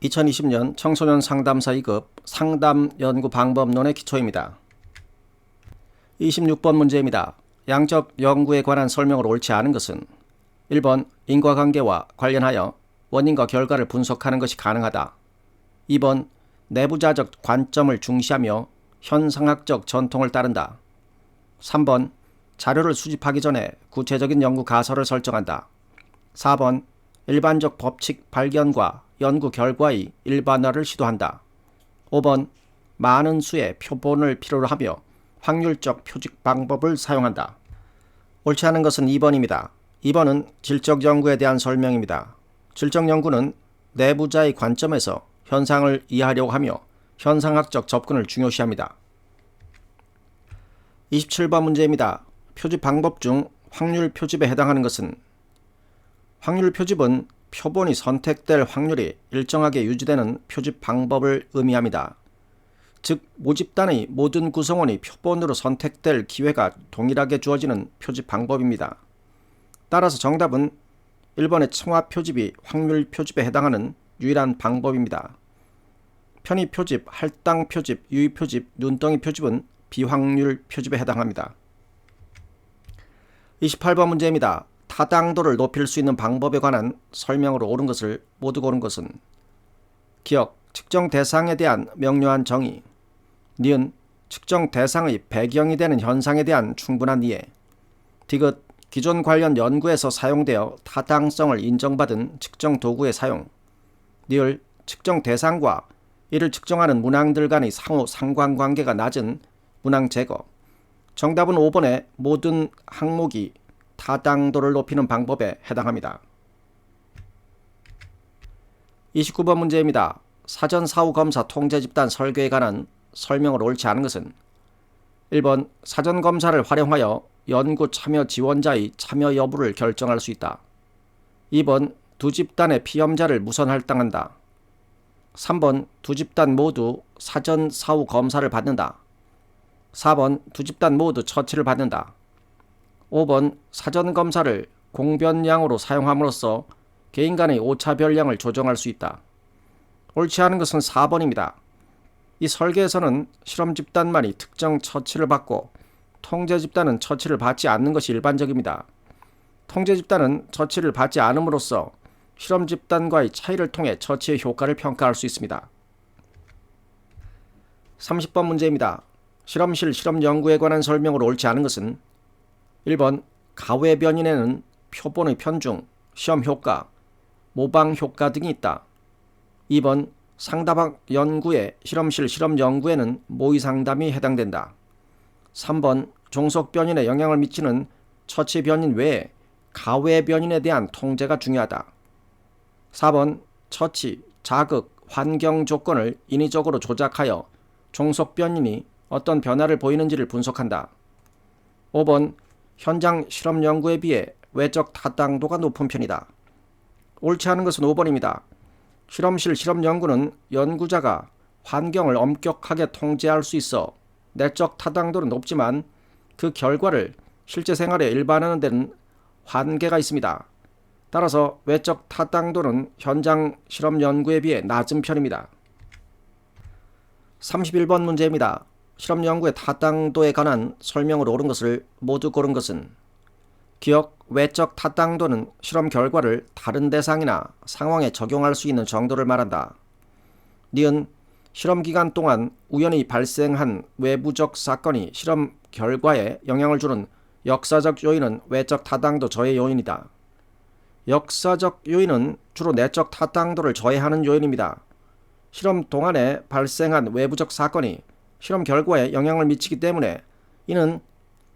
2020년 청소년 상담사 2급 상담 연구 방법론의 기초입니다. 26번 문제입니다. 양적 연구에 관한 설명으로 옳지 않은 것은 1번 인과관계와 관련하여 원인과 결과를 분석하는 것이 가능하다. 2번 내부자적 관점을 중시하며 현상학적 전통을 따른다. 3번 자료를 수집하기 전에 구체적인 연구 가설을 설정한다. 4번 일반적 법칙 발견과 연구 결과의 일반화를 시도한다. 5번 많은 수의 표본을 필요로 하며 확률적 표직 방법을 사용한다. 옳지 않은 것은 2번입니다. 2번은 질적 연구에 대한 설명입니다. 질적 연구는 내부자의 관점에서 현상을 이해하려고 하며 현상학적 접근을 중요시합니다. 27번 문제입니다. 표집 방법 중 확률 표집에 해당하는 것은 확률 표집은 표본이 선택될 확률이 일정하게 유지되는 표집 방법을 의미합니다. 즉 모집단의 모든 구성원이 표본으로 선택될 기회가 동일하게 주어지는 표집 방법입니다. 따라서 정답은 1번의 청화 표집이 확률 표집에 해당하는 유일한 방법입니다. 편의 표집, 할당 표집, 유의 표집, 눈덩이 표집은 비확률 표집에 해당합니다. 28번 문제입니다. 타당도를 높일 수 있는 방법에 관한 설명으로 옳은 것을 모두 고른 것은 기억, 측정 대상에 대한 명료한 정의, 니은, 측정 대상의 배경이 되는 현상에 대한 충분한 이해, 디귿, 기존 관련 연구에서 사용되어 타당성을 인정받은 측정 도구의 사용, 니을, 측정 대상과 이를 측정하는 문항들 간의 상호 상관관계가 낮은 문항 제거. 정답은 5번의 모든 항목이 타당도를 높이는 방법에 해당합니다. 29번 문제입니다. 사전 사후 검사 통제 집단 설계에 관한 설명을 옳지 않은 것은 1번 사전 검사를 활용하여 연구 참여 지원자의 참여 여부를 결정할 수 있다. 2번 두 집단의 피험자를 무선 할당한다. 3번 두 집단 모두 사전 사후 검사를 받는다. 4번 두 집단 모두 처치를 받는다. 5번 사전 검사를 공변량으로 사용함으로써 개인 간의 오차별량을 조정할 수 있다. 옳지 않은 것은 4번입니다. 이 설계에서는 실험 집단만이 특정 처치를 받고 통제 집단은 처치를 받지 않는 것이 일반적입니다. 통제 집단은 처치를 받지 않음으로써 실험 집단과의 차이를 통해 처치의 효과를 평가할 수 있습니다. 30번 문제입니다. 실험실 실험 연구에 관한 설명으로 옳지 않은 것은 1번 가외 변인에는 표본의 편중, 시험 효과, 모방 효과 등이 있다. 2번 상담학 연구의 실험실 실험 연구에는 모의 상담이 해당된다. 3번 종속 변인에 영향을 미치는 처치 변인 외에 가외 변인에 대한 통제가 중요하다. 4번 처치, 자극, 환경 조건을 인위적으로 조작하여 종속 변인이 어떤 변화를 보이는지를 분석한다. 5번 현장 실험 연구에 비해 외적 타당도가 높은 편이다. 옳지 않은 것은 5번입니다. 실험실 실험 연구는 연구자가 환경을 엄격하게 통제할 수 있어 내적 타당도는 높지만 그 결과를 실제 생활에 일반화하는 데는 한계가 있습니다. 따라서 외적 타당도는 현장 실험 연구에 비해 낮은 편입니다. 31번 문제입니다. 실험 연구의 타당도에 관한 설명으로 옳은 것을 모두 고른 것은 기억, 외적 타당도는 실험 결과를 다른 대상이나 상황에 적용할 수 있는 정도를 말한다. 니은 실험 기간 동안 우연히 발생한 외부적 사건이 실험 결과에 영향을 주는 역사적 요인은 외적 타당도 저해 요인이다. 역사적 요인은 주로 내적 타당도를 저해하는 요인입니다. 실험 동안에 발생한 외부적 사건이 실험 결과에 영향을 미치기 때문에 이는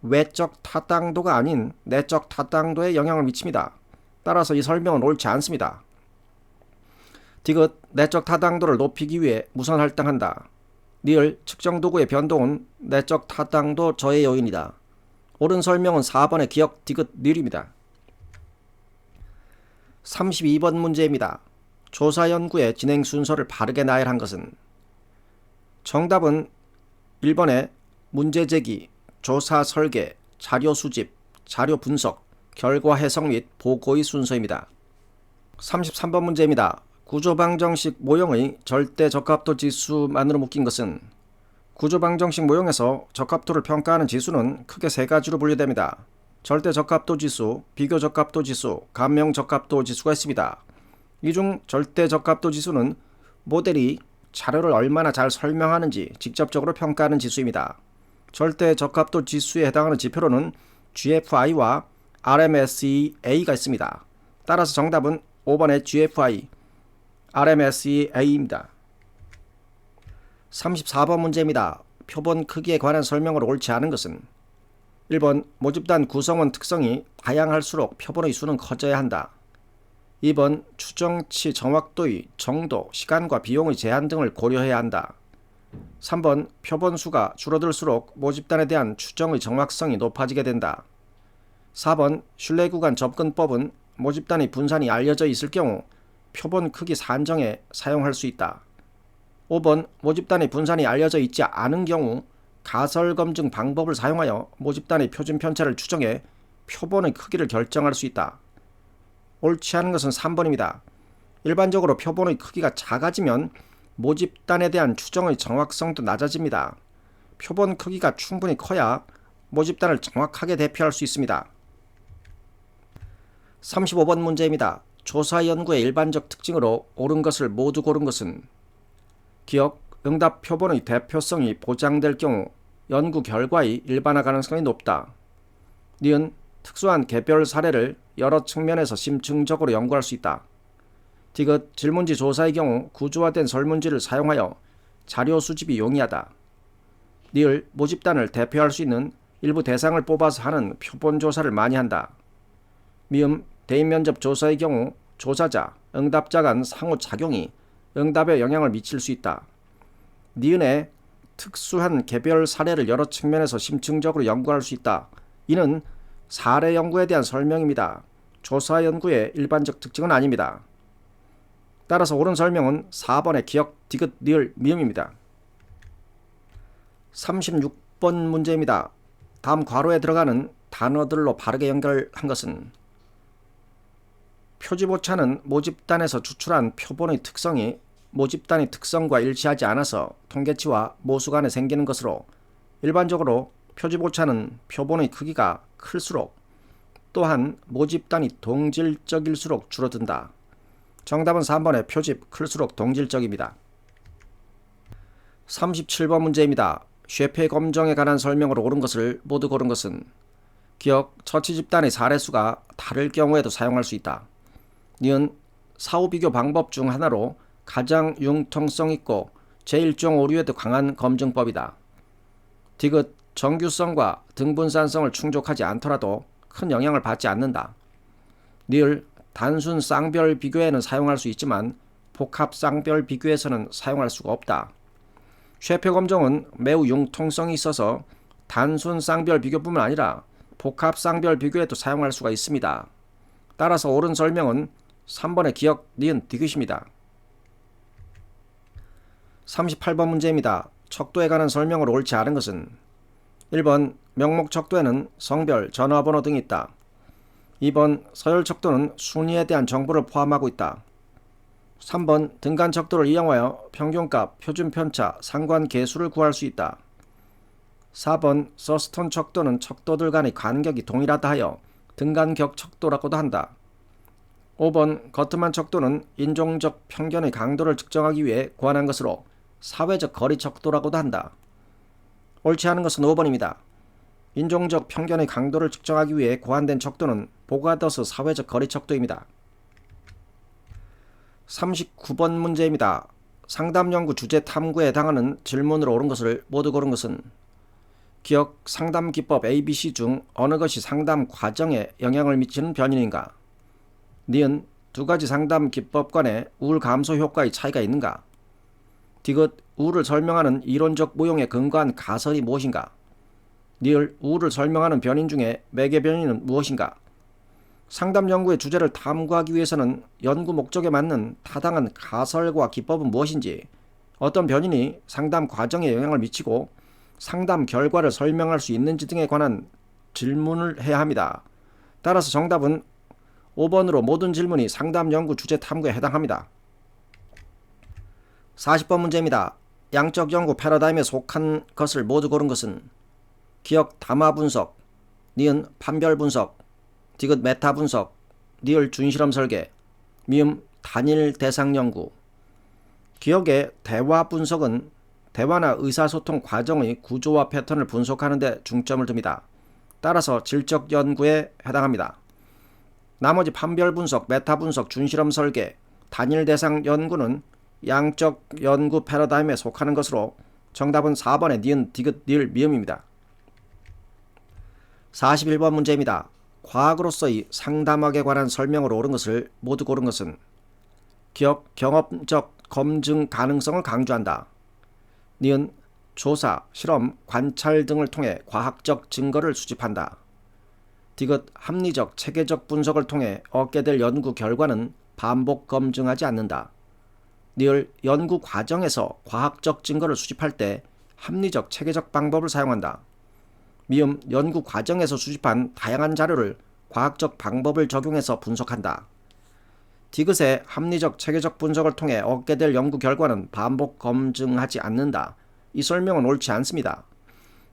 외적 타당도가 아닌 내적 타당도에 영향을 미칩니다. 따라서 이 설명은 옳지 않습니다. 디귿 내적 타당도를 높이기 위해 무선 할당한다. 니을 측정 도구의 변동은 내적 타당도 저해 요인이다. 옳은 설명은 4번의 기억 디귿 니을입니다. 32번 문제입니다. 조사 연구의 진행 순서를 바르게 나열한 것은 정답은 1번의 문제 제기, 조사 설계, 자료 수집, 자료 분석, 결과 해석 및 보고의 순서입니다. 33번 문제입니다. 구조방정식 모형의 절대 적합도 지수만으로 묶인 것은 구조방정식 모형에서 적합도를 평가하는 지수는 크게 세 가지로 분류됩니다. 절대 적합도 지수, 비교 적합도 지수, 감명 적합도 지수가 있습니다. 이 중 절대 적합도 지수는 모델이 자료를 얼마나 잘 설명하는지 직접적으로 평가하는 지수입니다. 절대 적합도 지수에 해당하는 지표로는 GFI와 RMSEA가 있습니다. 따라서 정답은 5번의 GFI, RMSEA입니다. 34번 문제입니다. 표본 크기에 관한 설명으로 옳지 않은 것은 1번 모집단 구성원 특성이 다양할수록 표본의 수는 커져야 한다. 2번 추정치 정확도의 정도, 시간과 비용의 제한 등을 고려해야 한다. 3번 표본 수가 줄어들수록 모집단에 대한 추정의 정확성이 높아지게 된다. 4번 신뢰구간 접근법은 모집단의 분산이 알려져 있을 경우 표본 크기 산정에 사용할 수 있다. 5번 모집단의 분산이 알려져 있지 않은 경우 가설검증 방법을 사용하여 모집단의 표준 편차를 추정해 표본의 크기를 결정할 수 있다. 옳지 않은 것은 3번입니다. 일반적으로 표본의 크기가 작아지면 모집단에 대한 추정의 정확성도 낮아집니다. 표본 크기가 충분히 커야 모집단을 정확하게 대표할 수 있습니다. 35번 문제입니다. 조사 연구의 일반적 특징으로 옳은 것을 모두 고른 것은 기억, 응답 표본의 대표성이 보장될 경우 연구 결과의 일반화 가능성이 높다. 니은, 특수한 개별 사례를 여러 측면에서 심층적으로 연구할 수 있다. 디귿, 질문지 조사의 경우 구조화된 설문지를 사용하여 자료 수집이 용이하다. 니을, 모집단을 대표할 수 있는 일부 대상을 뽑아서 하는 표본 조사를 많이 한다. 미음, 대인 면접 조사의 경우 조사자, 응답자 간 상호작용이 응답에 영향을 미칠 수 있다. 니은에 특수한 개별 사례를 여러 측면에서 심층적으로 연구할 수 있다. 이는 사례 연구에 대한 설명입니다. 조사 연구의 일반적 특징은 아닙니다. 따라서 옳은 설명은 4번의 기억, 디귿, 니을, 미음입니다. 36번 문제입니다. 다음 괄호에 들어가는 단어들로 바르게 연결한 것은 표지오차는 모집단에서 추출한 표본의 특성이 모집단의 특성과 일치하지 않아서 통계치와 모수 간에 생기는 것으로 일반적으로 표지오차는 표본의 크기가 클수록 또한 모집단이 동질적일수록 줄어든다. 정답은 3번의 표집 클수록 동질적입니다. 37번 문제입니다. 쉐페 검정에 관한 설명으로 옳은 것을 모두 고른 것은 기억, 처치 집단의 사례수가 다를 경우에도 사용할 수 있다. 니은, 사후 비교 방법 중 하나로 가장 융통성 있고 제1종 오류에도 강한 검증법이다. 디귿, 정규성과 등분산성을 충족하지 않더라도 큰 영향을 받지 않는다. 니을, 단순 쌍별 비교에는 사용할 수 있지만 복합 쌍별 비교에서는 사용할 수가 없다. 쉐페 검정은 매우 융통성이 있어서 단순 쌍별 비교뿐만 아니라 복합 쌍별 비교에도 사용할 수가 있습니다. 따라서 옳은 설명은 3번의 기억, 니은, 디귿입니다. 38번 문제입니다. 척도에 관한 설명으로 옳지 않은 것은 1번 명목 척도에는 성별, 전화번호 등이 있다. 2번 서열 척도는 순위에 대한 정보를 포함하고 있다. 3번 등간 척도를 이용하여 평균값, 표준 편차, 상관 계수를 구할 수 있다. 4번 서스톤 척도는 척도들 간의 간격이 동일하다 하여 등간격 척도라고도 한다. 5번 거트만 척도는 인종적 편견의 강도를 측정하기 위해 구한한 것으로 사회적 거리 척도라고도 한다. 옳지 않은 것은 5번입니다. 인종적 편견의 강도를 측정하기 위해 고안된 척도는 보가더스 사회적 거리 척도입니다. 39번 문제입니다. 상담 연구 주제 탐구에 해당하는 질문으로 옳은 것을 모두 고른 것은 기억, 상담 기법 ABC 중 어느 것이 상담 과정에 영향을 미치는 변인인가? 니은, 두 가지 상담 기법 간의 우울 감소 효과의 차이가 있는가? 디귿, 우울을 설명하는 이론적 모형에 근거한 가설이 무엇인가? 니을, 우울을 설명하는 변인 중에 매개 변인은 무엇인가? 상담 연구의 주제를 탐구하기 위해서는 연구 목적에 맞는 타당한 가설과 기법은 무엇인지, 어떤 변인이 상담 과정에 영향을 미치고 상담 결과를 설명할 수 있는지 등에 관한 질문을 해야 합니다. 따라서 정답은 5번으로 모든 질문이 상담 연구 주제 탐구에 해당합니다. 40번 문제입니다. 양적 연구 패러다임에 속한 것을 모두 고른 것은 기억 담화 분석, 니은 판별 분석, 디귿 메타 분석, 리을 준실험 설계, 미음 단일 대상 연구. 기억의 대화 분석은 대화나 의사소통 과정의 구조와 패턴을 분석하는 데 중점을 둡니다. 따라서 질적 연구에 해당합니다. 나머지 판별 분석, 메타 분석, 준실험 설계, 단일 대상 연구는 양적 연구 패러다임에 속하는 것으로 정답은 4번의 니은, 디귿, 리을, 미음입니다. 41번 문제입니다. 과학으로서의 상담학에 관한 설명을 옳은 것을 모두 고른 것은 기억, 경험적 검증 가능성을 강조한다. 니은 조사, 실험, 관찰 등을 통해 과학적 증거를 수집한다. 디귿 합리적, 체계적 분석을 통해 얻게 될 연구 결과는 반복 검증하지 않는다. 리을 연구 과정에서 과학적 증거를 수집할 때 합리적, 체계적 방법을 사용한다. 미음 연구 과정에서 수집한 다양한 자료를 과학적 방법을 적용해서 분석한다. 디귿의 합리적, 체계적 분석을 통해 얻게 될 연구 결과는 반복 검증하지 않는다. 이 설명은 옳지 않습니다.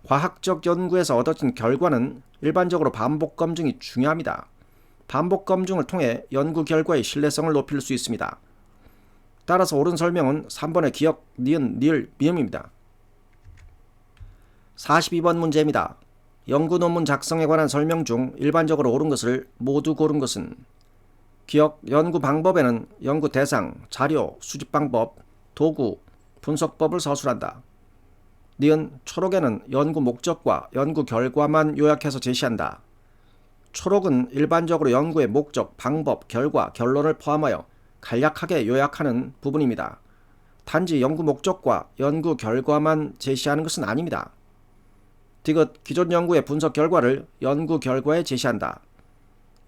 과학적 연구에서 얻어진 결과는 일반적으로 반복 검증이 중요합니다. 반복 검증을 통해 연구 결과의 신뢰성을 높일 수 있습니다. 따라서 옳은 설명은 3번의 기억, 니은, 리을, 미음입니다. 42번 문제입니다. 연구 논문 작성에 관한 설명 중 일반적으로 옳은 것을 모두 고른 것은 기억, 연구 방법에는 연구 대상, 자료, 수집 방법, 도구, 분석법을 서술한다. 니은 초록에는 연구 목적과 연구 결과만 요약해서 제시한다. 초록은 일반적으로 연구의 목적, 방법, 결과, 결론을 포함하여 간략하게 요약하는 부분입니다. 단지 연구 목적과 연구 결과만 제시하는 것은 아닙니다. 디귿 기존 연구의 분석 결과를 연구 결과에 제시한다.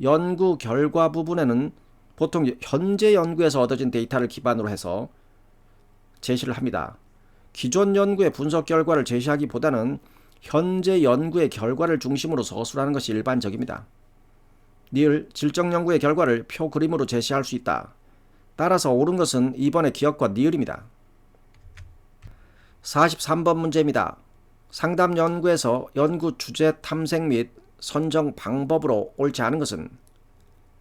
연구 결과 부분에는 보통 현재 연구에서 얻어진 데이터를 기반으로 해서 제시를 합니다. 기존 연구의 분석 결과를 제시하기보다는 현재 연구의 결과를 중심으로 서술하는 것이 일반적입니다. 리을 질적 연구의 결과를 표 그림으로 제시할 수 있다. 따라서 옳은 것은 2번의 기억과 니을입니다. 43번 문제입니다. 상담 연구에서 연구 주제 탐색 및 선정 방법으로 옳지 않은 것은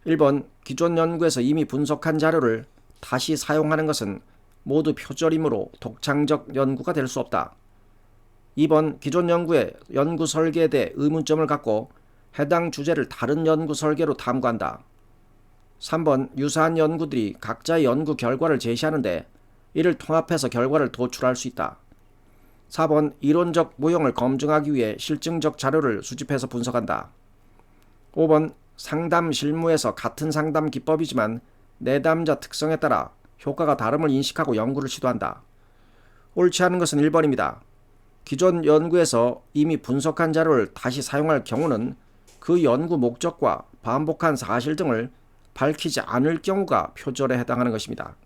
1번 기존 연구에서 이미 분석한 자료를 다시 사용하는 것은 모두 표절이므로 독창적 연구가 될 수 없다. 2번 기존 연구의 연구 설계에 대해 의문점을 갖고 해당 주제를 다른 연구 설계로 탐구한다. 3번 유사한 연구들이 각자의 연구 결과를 제시하는데 이를 통합해서 결과를 도출할 수 있다. 4번 이론적 모형을 검증하기 위해 실증적 자료를 수집해서 분석한다. 5번 상담 실무에서 같은 상담 기법이지만 내담자 특성에 따라 효과가 다름을 인식하고 연구를 시도한다. 옳지 않은 것은 1번입니다. 기존 연구에서 이미 분석한 자료를 다시 사용할 경우는 그 연구 목적과 반복한 사실 등을 밝히지 않을 경우가 표절에 해당하는 것입니다.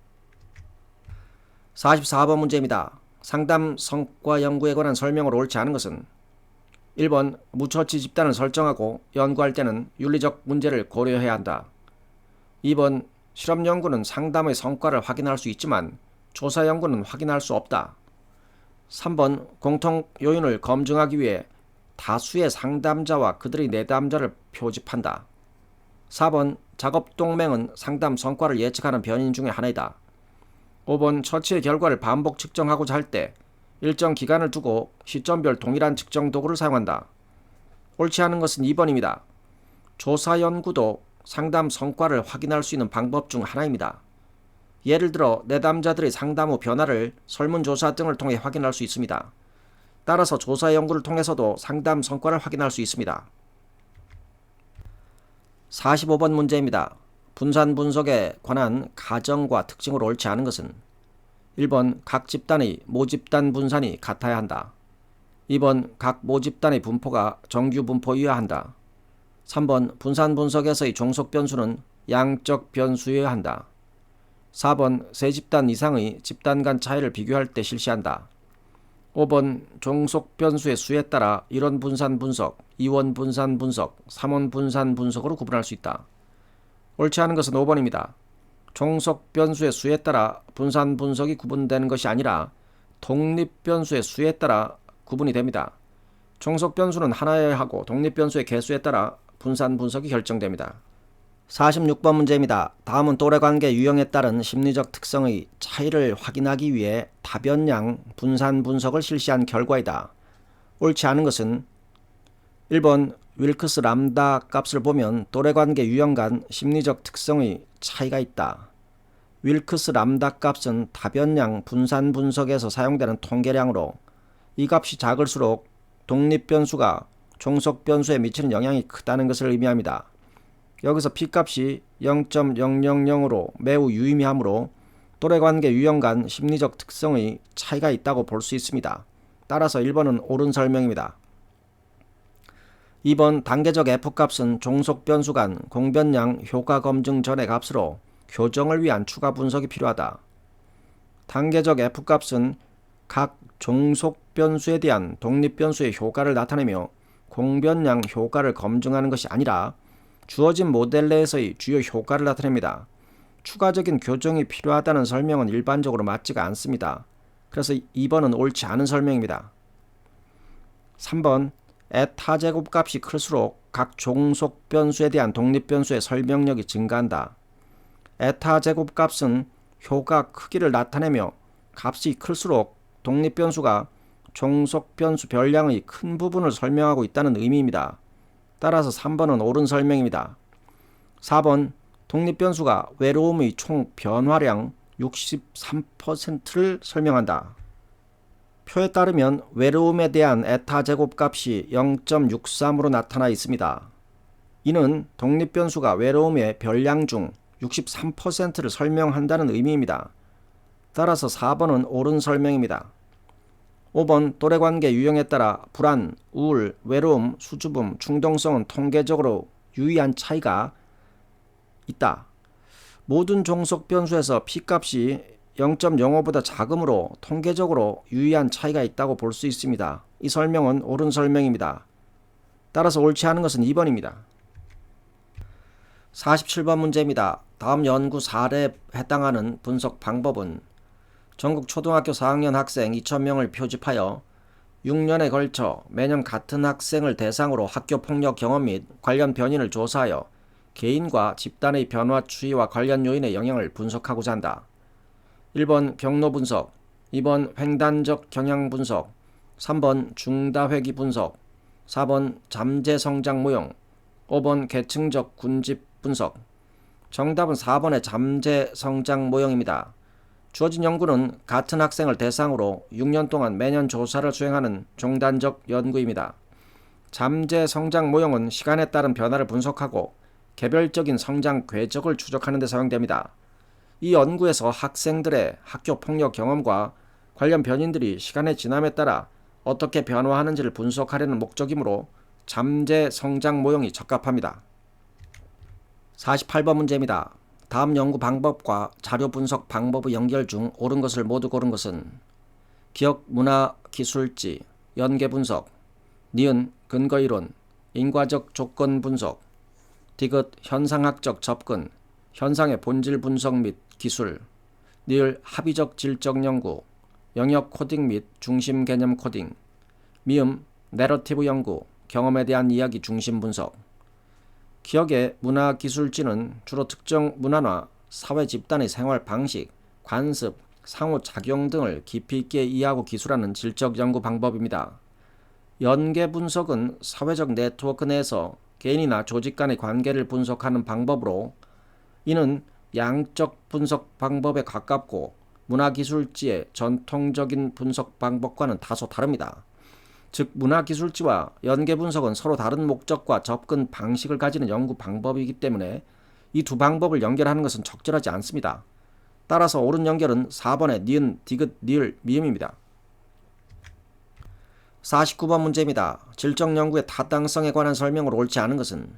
44번 문제입니다. 상담 성과 연구에 관한 설명을 옳지 않은 것은 1번 무처치 집단을 설정하고 연구할 때는 윤리적 문제를 고려해야 한다. 2번 실험 연구는 상담의 성과를 확인할 수 있지만 조사 연구는 확인할 수 없다. 3번 공통 요인을 검증하기 위해 다수의 상담자와 그들의 내담자를 표집한다. 4번 작업 동맹은 상담 성과를 예측하는 변인 중의 하나이다. 5번 처치의 결과를 반복 측정하고자 할 때 일정 기간을 두고 시점별 동일한 측정 도구를 사용한다. 옳지 않은 것은 2번입니다. 조사 연구도 상담 성과를 확인할 수 있는 방법 중 하나입니다. 예를 들어 내담자들의 상담 후 변화를 설문조사 등을 통해 확인할 수 있습니다. 따라서 조사 연구를 통해서도 상담 성과를 확인할 수 있습니다. 45번 문제입니다. 분산 분석에 관한 가정과 특징으로 옳지 않은 것은 1번 각 집단의 모집단 분산이 같아야 한다. 2번 각 모집단의 분포가 정규 분포여야 한다. 3번 분산 분석에서의 종속 변수는 양적 변수여야 한다. 4번 세 집단 이상의 집단 간 차이를 비교할 때 실시한다. 5번 종속 변수의 수에 따라 1원 분산 분석, 2원 분산 분석, 3원 분산 분석으로 구분할 수 있다. 옳지 않은 것은 5번입니다. 종속 변수의 수에 따라 분산 분석이 구분되는 것이 아니라 독립 변수의 수에 따라 구분이 됩니다. 종속 변수는 하나여야 하고 독립 변수의 개수에 따라 분산 분석이 결정됩니다. 46번 문제입니다. 다음은 또래관계 유형에 따른 심리적 특성의 차이를 확인하기 위해 다변량 분산 분석을 실시한 결과이다. 옳지 않은 것은 1번 윌크스 람다 값을 보면 또래관계 유형 간 심리적 특성의 차이가 있다. 윌크스 람다 값은 다변량 분산 분석에서 사용되는 통계량으로 이 값이 작을수록 독립 변수가 종속 변수에 미치는 영향이 크다는 것을 의미합니다. 여기서 P값이 0.000으로 매우 유의미하므로 또래관계 유형 간 심리적 특성의 차이가 있다고 볼 수 있습니다. 따라서 1번은 옳은 설명입니다. 2번 단계적 F값은 종속 변수 간 공변량 효과 검증 전의 값으로 교정을 위한 추가 분석이 필요하다. 단계적 F값은 각 종속 변수에 대한 독립 변수의 효과를 나타내며 공변량 효과를 검증하는 것이 아니라 주어진 모델 내에서의 주요 효과를 나타냅니다. 추가적인 교정이 필요하다는 설명은 일반적으로 맞지가 않습니다. 그래서 2번은 옳지 않은 설명입니다. 3번 에타 제곱값이 클수록 각 종속 변수에 대한 독립 변수의 설명력이 증가한다. 에타 제곱값은 효과 크기를 나타내며 값이 클수록 독립 변수가 종속 변수 별량의 큰 부분을 설명하고 있다는 의미입니다. 따라서 3번은 옳은 설명입니다. 4번 독립 변수가 외로움의 총 변화량 63%를 설명한다. 표에 따르면 외로움에 대한 에타 제곱값이 0.63으로 나타나 있습니다. 이는 독립 변수가 외로움의 별량 중 63%를 설명한다는 의미입니다. 따라서 4번은 옳은 설명입니다. 5번 또래관계 유형에 따라 불안, 우울, 외로움, 수줍음, 충동성은 통계적으로 유의한 차이가 있다. 모든 종속 변수에서 P값이 0.05보다 작으므로 통계적으로 유의한 차이가 있다고 볼 수 있습니다. 이 설명은 옳은 설명입니다. 따라서 옳지 않은 것은 2번입니다. 47번 문제입니다. 다음 연구 사례에 해당하는 분석 방법은 전국 초등학교 4학년 학생 2,000명을 표집하여 6년에 걸쳐 매년 같은 학생을 대상으로 학교 폭력 경험 및 관련 변인을 조사하여 개인과 집단의 변화 추이와 관련 요인의 영향을 분석하고자 한다. 1번 경로 분석, 2번 횡단적 경향 분석, 3번 중다회귀 분석, 4번 잠재 성장 모형, 5번 계층적 군집 분석. 정답은 4번의 잠재 성장 모형입니다. 주어진 연구는 같은 학생을 대상으로 6년 동안 매년 조사를 수행하는 종단적 연구입니다. 잠재 성장 모형은 시간에 따른 변화를 분석하고 개별적인 성장 궤적을 추적하는 데 사용됩니다. 이 연구에서 학생들의 학교 폭력 경험과 관련 변인들이 시간의 지남에 따라 어떻게 변화하는지를 분석하려는 목적이므로 잠재 성장 모형이 적합합니다. 48번 문제입니다. 다음 연구 방법과 자료 분석 방법의 연결 중 옳은 것을 모두 고른 것은 기억, 문화, 기술지, 연계 분석, 니은, 근거이론, 인과적 조건 분석, 디귿, 현상학적 접근, 현상의 본질 분석 및 기술, 니을, 합의적 질적 연구, 영역 코딩 및 중심 개념 코딩, 미음, 내러티브 연구, 경험에 대한 이야기 중심 분석. 기억의 문화 기술지는 주로 특정 문화나 사회 집단의 생활 방식, 관습, 상호작용 등을 깊이 있게 이해하고 기술하는 질적 연구 방법입니다. 연계 분석은 사회적 네트워크 내에서 개인이나 조직 간의 관계를 분석하는 방법으로 이는 양적 분석 방법에 가깝고 문화 기술지의 전통적인 분석 방법과는 다소 다릅니다. 즉 문화 기술지와 연계 분석은 서로 다른 목적과 접근 방식을 가지는 연구 방법이기 때문에 이 두 방법을 연결하는 것은 적절하지 않습니다. 따라서 옳은 연결은 4번의 니은, 디귿, 니을, 미음입니다. 49번 문제입니다. 질적 연구의 타당성에 관한 설명으로 옳지 않은 것은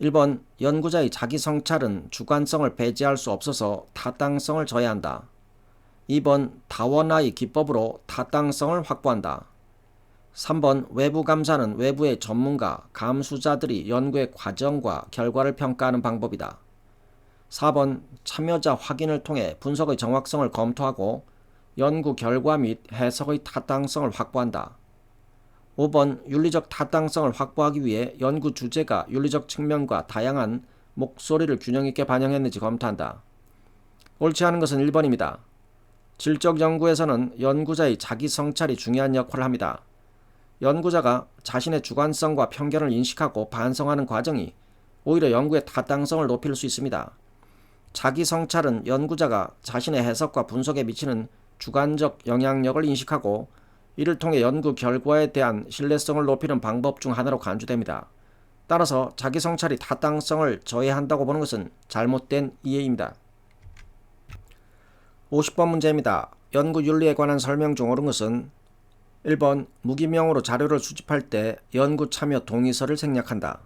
1번 연구자의 자기 성찰은 주관성을 배제할 수 없어서 타당성을 저해한다. 2번 다원화의 기법으로 타당성을 확보한다. 3번 외부 감사는 외부의 전문가, 감수자들이 연구의 과정과 결과를 평가하는 방법이다. 4번 참여자 확인을 통해 분석의 정확성을 검토하고 연구 결과 및 해석의 타당성을 확보한다. 5번 윤리적 타당성을 확보하기 위해 연구 주제가 윤리적 측면과 다양한 목소리를 균형 있게 반영했는지 검토한다. 옳지 않은 것은 1번입니다. 질적 연구에서는 연구자의 자기 성찰이 중요한 역할을 합니다. 연구자가 자신의 주관성과 편견을 인식하고 반성하는 과정이 오히려 연구의 타당성을 높일 수 있습니다. 자기 성찰은 연구자가 자신의 해석과 분석에 미치는 주관적 영향력을 인식하고 이를 통해 연구 결과에 대한 신뢰성을 높이는 방법 중 하나로 간주됩니다. 따라서 자기 성찰이 타당성을 저해한다고 보는 것은 잘못된 이해입니다. 50번 문제입니다. 연구 윤리에 관한 설명 중 옳은 것은 1번 무기명으로 자료를 수집할 때 연구 참여 동의서를 생략한다.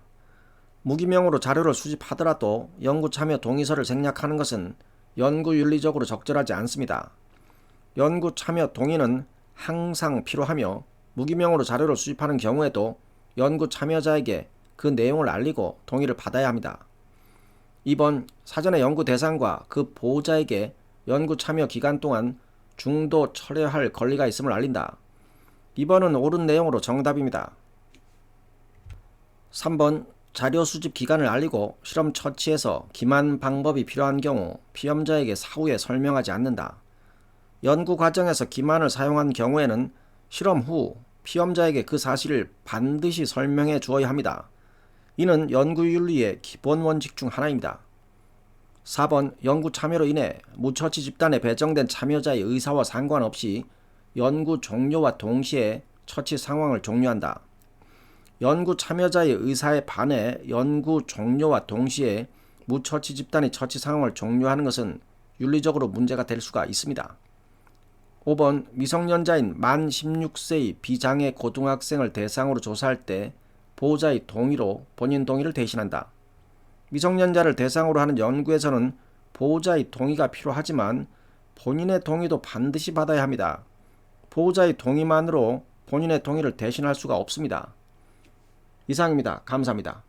무기명으로 자료를 수집하더라도 연구 참여 동의서를 생략하는 것은 연구 윤리적으로 적절하지 않습니다. 연구 참여 동의는 항상 필요하며 무기명으로 자료를 수집하는 경우에도 연구 참여자에게 그 내용을 알리고 동의를 받아야 합니다. 2번 사전에 연구 대상과 그 보호자에게 연구 참여 기간 동안 중도 철회할 권리가 있음을 알린다. 2번은 옳은 내용으로 정답입니다. 3번 자료 수집 기간을 알리고 실험 처치에서 기만 방법이 필요한 경우 피험자에게 사후에 설명하지 않는다. 연구 과정에서 기만을 사용한 경우에는 실험 후 피험자에게 그 사실을 반드시 설명해 주어야 합니다. 이는 연구 윤리의 기본 원칙 중 하나입니다. 4번 연구 참여로 인해 무처치 집단에 배정된 참여자의 의사와 상관없이 연구 종료와 동시에 처치 상황을 종료한다. 연구 참여자의 의사에 반해 연구 종료와 동시에 무처치 집단의 처치 상황을 종료하는 것은 윤리적으로 문제가 될 수가 있습니다. 5번 미성년자인 만 16세의 비장애 고등학생을 대상으로 조사할 때 보호자의 동의로 본인 동의를 대신한다. 미성년자를 대상으로 하는 연구에서는 보호자의 동의가 필요하지만 본인의 동의도 반드시 받아야 합니다. 보호자의 동의만으로 본인의 동의를 대신할 수가 없습니다. 이상입니다. 감사합니다.